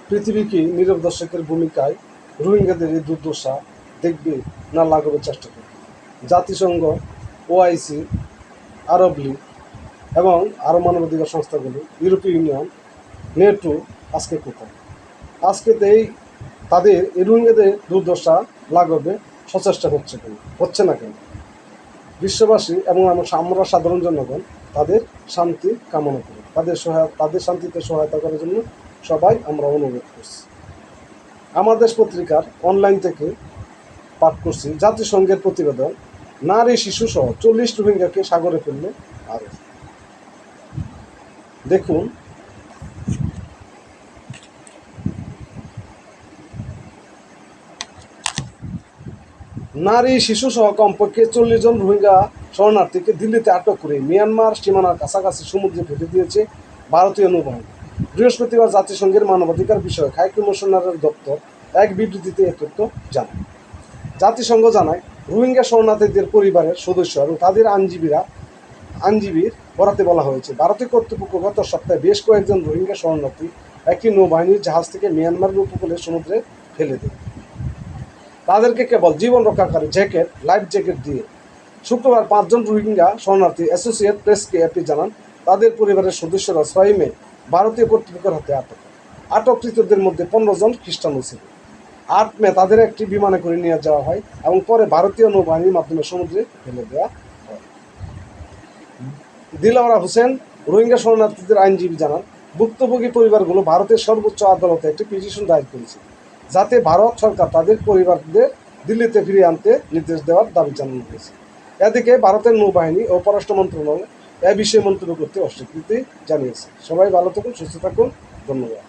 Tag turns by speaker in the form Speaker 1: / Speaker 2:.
Speaker 1: পৃথিবী কি নীরব দর্শকের ভূমিকায় রোহিঙ্গাদের এই দুর্দশা দেখবে না লাঘবের চেষ্টা করবে? জাতিসংঘ, ওআইসি, আরব লীগ এবং আরও মানবাধিকার সংস্থাগুলো, ইউরোপীয় ইউনিয়ন, নেটো আজকে কোথায়? আজকে তাদের এই রোহিঙ্গাদের দুর্দশা লাঘবে সচেষ্টা হচ্ছে না কেন? বিশ্ববাসী এবং আমরা সাধারণ জনগণ তাদের শান্তি কামনা করি, তাদের শান্তিতে সহায়তা করার জন্য সবাই আমরা অনুরোধ করছি। আমার দেশ পত্রিকার অনলাইন থেকে পাঠ করছি জাতিসংঘের প্রতিবেদন, নারী শিশু সহ 40 রোহিঙ্গাকে সাগরে ফেললে আরো। দেখুন, নারী শিশু সহ কমপক্ষে 40 জন রোহিঙ্গা শরণার্থীকে দিল্লিতে আটক করে মিয়ানমার সীমানার কাছাকাছি সমুদ্রে ফেলে দিয়েছে ভারতীয় নৌবাহিনী। বৃহস্পতিবার জাতিসংঘের মানবাধিকার বিষয়ক হাই কমিশনারের দপ্তর এক বিবৃতিতে এ তথ্য জানায়। জাতিসংঘ জানায়, রোহিঙ্গা শরণার্থীদের পরিবারের সদস্য এবং তাদের আইনজীবীর বরাতে বলা হয়েছে, ভারতীয় কর্তৃপক্ষ গত সপ্তাহে বেশ কয়েকজন রোহিঙ্গা শরণার্থী একটি নৌবাহিনীর জাহাজ থেকে মিয়ানমারের উপকূলে সমুদ্রে ফেলে দেয়। তাদেরকে কেবল জীবন রক্ষাকারী লাইফ জ্যাকেট দিয়ে। শুক্রবার 5 জন রোহিঙ্গা শরণার্থী অ্যাসোসিয়েট প্রেসকে এপি জানান, তাদের পরিবারের সদস্যরা 6 মে ভারতীয় কর্তৃপক্ষের হাতে আটককৃতদের মধ্যে 15 জন খ্রিস্টানও ছিল। 8 মে তাদের একটি বিমানে করে নিয়ে যাওয়া হয় এবং পরে ভারতীয় নৌবাহিনীর মাধ্যমে সমুদ্রে ফেলে দেওয়া হয়। দিলওয়ার হোসেন, রোহিঙ্গা শরণার্থীদের আইনজীবী জানান, ভুক্তভোগী পরিবারগুলো ভারতের সর্বোচ্চ আদালতে একটি পিটিশন দায়ের করেছে, যাতে ভারত সরকার তাদের পরিবারদের দিল্লিতে ফিরিয়ে আনতে নির্দেশ দেওয়ার দাবি জানানো হয়েছে। এদিকে ভারতের নৌবাহিনী ও পররাষ্ট্র মন্ত্রণালয় এ বিষয়ে মন্তব্য করতে অস্বীকৃতি জানিয়েছে। সবাই ভালো থাকুন, সুস্থ থাকুন, ধন্যবাদ।